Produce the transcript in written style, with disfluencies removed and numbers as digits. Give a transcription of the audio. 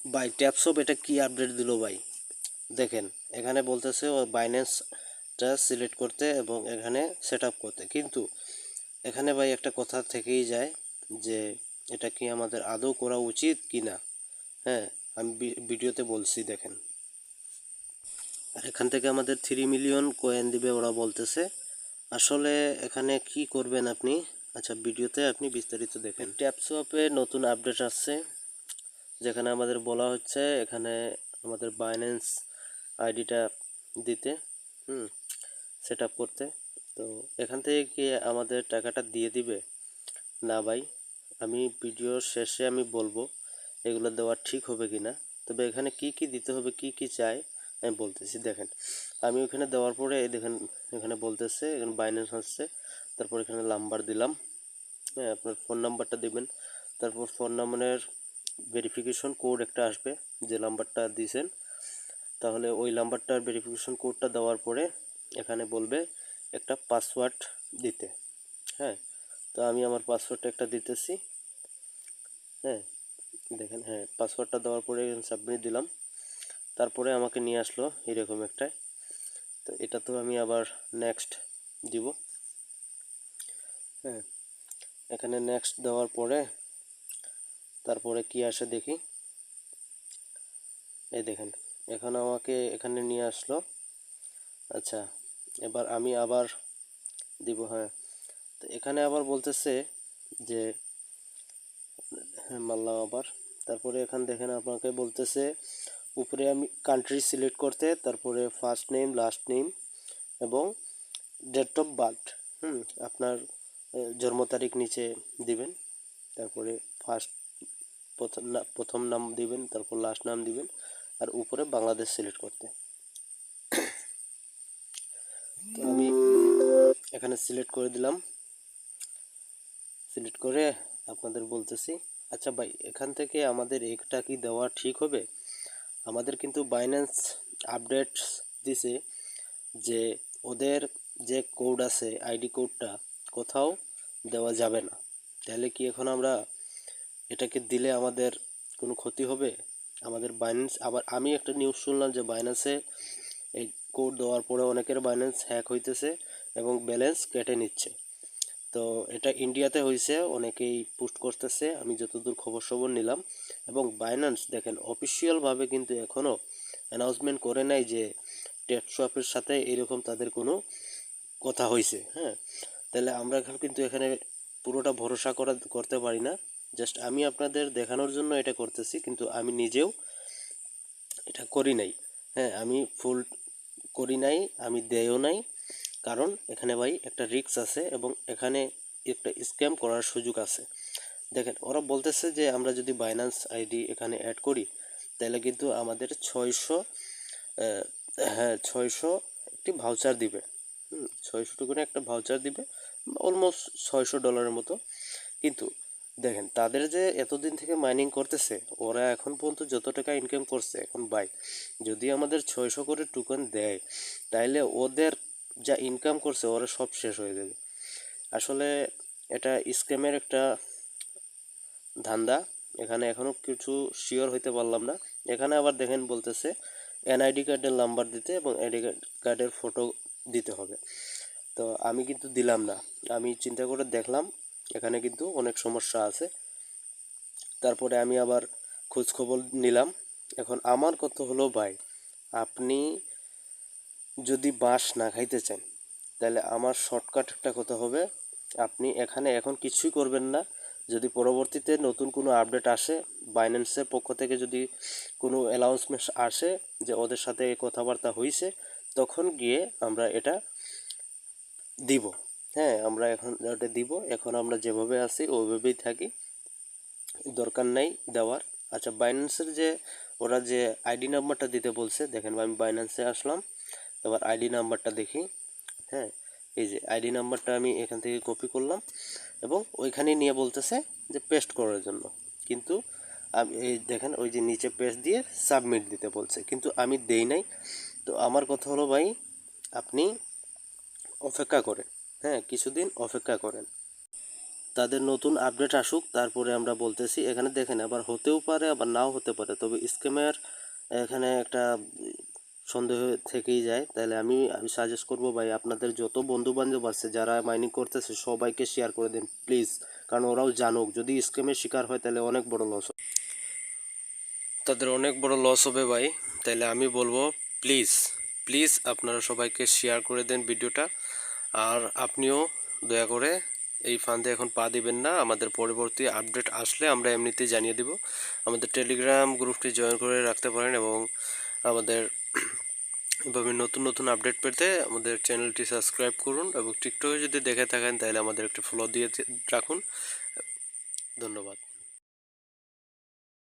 ভাই ট্যাপসপ এটা কি আপডেট দিল ভাই? দেখেন এখানে বলতেছে ও বাইন্যান্সটা সিলেক্ট করতে এবং এখানে সেট আপ করতে, কিন্তু এখানে ভাই একটা কথা থেকেই যায় যে এটা কি আমাদের আদৌ করা উচিত কি না। হ্যাঁ, আমি ভিডিওতে বলছি দেখেন। আর এখান থেকে আমাদের 3 মিলিয়ন কয়েন দিবে ওরা বলতেছে। আসলে এখানে কি করবেন আপনি, আচ্ছা ভিডিওতে আপনি বিস্তারিত দেখেন। ট্যাপসপে নতুন আপডেট আসছে যেখানে আমাদের বলা হচ্ছে এখানে আমাদের বাইন্যান্স আইডিটা দিতে, সেট আপ করতে। তো এখান থেকে কি আমাদের টাকাটা দিয়ে দিবে? না ভাই, আমি ভিডিওর শেষে আমি বলবো এগুলো দেওয়া ঠিক হবে কি না। তবে এখানে কি কি দিতে হবে, কি কি চাই আমি বলতেছি দেখেন। আমি ওখানে দেওয়ার পরে এই দেখেন এখানে বলতেছে এখানে বাইন্যান্স আসছে, তারপর এখানে নাম্বার দিলাম। হ্যাঁ, আপনার ফোন নাম্বারটা দেবেন, তারপর ফোন নাম্বারের ভেরিফিকেশন কোড একটা আসবে, যে নাম্বারটা দিয়েছেন তাহলে ওই নাম্বারটার ভেরিফিকেশন কোডটা দেওয়ার পরে এখানে বলবে একটা পাসওয়ার্ড দিতে। হ্যাঁ, তো আমি আমার পাসওয়ার্ডটা একটা দিতেছি। হ্যাঁ, দেখেন, হ্যাঁ পাসওয়ার্ডটা দেওয়ার পরে সাবমিট দিলাম। তারপরে আমাকে নিয়ে আসলো এরকম একটা। তো এটা তো আমি আবার নেক্সট দিব। হ্যাঁ, এখানে নেক্সট দেওয়ার পরে তারপরে কি আসে দেখি। এই দেখেন এখন আমাকে এখানে নিয়ে আসলো। আচ্ছা, এবার আমি আবার দিব। হ্যাঁ, তো এখানে আবার বলতেছে যে হ্যাঁ মারলাম আবার। তারপরে এখানে দেখেন আপনাকে বলতেছে উপরে আমি কান্ট্রি সিলেক্ট করতে, তারপরে ফার্স্ট নেম লাস্ট নেম এবং ডেট অফ বার্থ, আপনার জন্ম তারিখ নিচে দিবেন। তারপরে ফার্স্ট প্রথম নাম দিবেন, তারপর লাস্ট নাম দিবেন, আর উপরে বাংলাদেশ সিলেক্ট করতে। তো আমি এখানে সিলেক্ট করে দিলাম। সিলেক্ট করে আপনাদের বলতেছি। আচ্ছা ভাই, এখান থেকে আমাদের এটা কি দেওয়া ঠিক হবে? আমাদের কিন্তু বাইন্যান্স আপডেট দিছে যে ওদের যে কোড আছে আইডি কোডটা কোথাও দেওয়া যাবে না। তাহলে কি এখন আমরা এটাকে দিলে আমাদের কোনো ক্ষতি হবে? আমাদের বাইন্যান্স, আবার আমি একটা নিউজ শুনলাম যে বাইন্যান্সে এই কোড দেওয়ার পরে অনেকের বাইন্যান্স হ্যাক হইতেছে এবং ব্যালেন্স কেটে নিচ্ছে। তো এটা ইন্ডিয়াতে হয়েছে, অনেকেই পোস্ট করতেছে, আমি যতদূর খবর নিলাম। এবং বাইন্যান্স দেখেন অফিসিয়ালভাবে কিন্তু এখনও অ্যানাউন্সমেন্ট করে নাই যে ট্যাপসপের সাথে এরকম তাদের কোনো কথা হয়েছে। হ্যাঁ, তাহলে আমরা এখন কিন্তু এখানে পুরোটা ভরসা করতে পারি না। জাস্ট আমি আপনাদের দেখানোর জন্য এটা করতেছি, কিন্তু আমি নিজেও এটা করি নাই। হ্যাঁ, আমি ফুল করি নাই, আমি দেয়ও নাই। কারণ এখানে ভাই একটা রিস্ক আছে এবং এখানে একটা স্ক্যাম করার সুযোগ আছে। দেখেন ওরা বলতেছে যে আমরা যদি বাইন্যান্স আইডি এখানে অ্যাড করি তাহলে কিন্তু আমাদের 600, হ্যাঁ 600 একটি ভাউচার দিবে। 600 টোকেনে একটা ভাউচার দিবে, অলমোস্ট $600 মতো। কিন্তু দেখেন তাদের যে এতদিন থেকে মাইনিং করতেছে, ওরা এখন পর্যন্ত যত টাকা ইনকাম করছে, এখন ভাই যদি আমাদের 600 করে টোকেন দেয় তাইলে ওদের যা ইনকাম করছে ওরা সব শেষ হয়ে যাবে। আসলে এটা স্ক্যামের একটা ধান্দা। এখানে এখনো কিছু শিওর হইতে পারলাম না। এখানে আবার দেখেন বলতেছে এনআইডি কার্ডের নাম্বার দিতে এবং আইডি কার্ডের ফটো দিতে হবে। তো আমি কিন্তু দিলাম না। আমি চিন্তা করে দেখলাম এখানে কিন্তু অনেক সমস্যা আছে। তারপরে আমি আবার খোঁজ খবর নিলাম। এখন আমার কথা হলো ভাই, আপনি যদি বাঁশ না খাইতে চান তাহলে আমার শর্টকাট একটা কথা হবে, আপনি এখানে এখন কিছুই করবেন না। যদি পরবর্তীতে নতুন কোনো আপডেট আসে, বাইন্যান্সের পক্ষ থেকে যদি কোনো অ্যানাউন্সমেন্ট আসে যে ওদের সাথে কথাবার্তা হয়েছে, তখন গিয়ে আমরা এটা দিব। হ্যাঁ, আমরা এখন এটা দিব। এখন আমরা যেভাবে আছি ওইভাবেই থাকি, দরকার নেই দেওয়ার। আচ্ছা, বাইন্যান্সের যে ওরা যে আইডি নাম্বারটা দিতে বলছে, দেখেন আমি বাইন্যান্সে আসলাম, এবার আইডি নাম্বারটা দেখি। হ্যাঁ, এই যে আইডি নাম্বারটা আমি এখান থেকে কপি করলাম এবং ওইখানে নিয়ে বলতেছে যে পেস্ট করার জন্য। কিন্তু আমি এই দেখেন ওই যে নিচে পেস্ট দিয়ে সাবমিট দিতে বলছে, কিন্তু আমি দেই নাই। তো আমার কথা হলো ভাই, আপনি অপেক্ষা করেন। হ্যাঁ, কিছুদিন অপেক্ষা করেন, তাদের নতুন আপডেট আসুক, তারপরে আমরা বলতেছি। এখানে দেখেন আবার হতেও পারে আবার নাও হতে পারে, তবে স্ক্যামের এখানে একটা সন্দেহ থেকেই যায়। তাহলে আমি সাজেস্ট করব ভাই, আপনাদের যত বন্ধু বান্ধব আছে যারা মাইনিং করতেছে সবাইকে শেয়ার করে দিন প্লিজ, কারণ ওরাও জানুক। যদি স্ক্যামের শিকার হয় তাহলে অনেক বড় লস, তাদের অনেক বড় লস হবে ভাই। তাহলে আমি বলবো প্লিজ প্লিজ আপনারা সবাইকে শেয়ার করে দেন ভিডিওটা। আর আপনিও দয়া করে এই ফান্দে এখন পা দিবেন না। আমাদের পরবর্তী আপডেট আসলে আমরা এমনিতেই জানিয়ে দিব। আমাদের টেলিগ্রাম গ্রুপটি জয়েন করে রাখতে পারেন এবং আমাদের এভাবে নতুন নতুন আপডেট পেতে আমাদের চ্যানেলটি সাবস্ক্রাইব করুন এবং টিকটকে যদি দেখে থাকেন তাহলে আমাদের একটি ফলো দিয়ে রাখুন। ধন্যবাদ।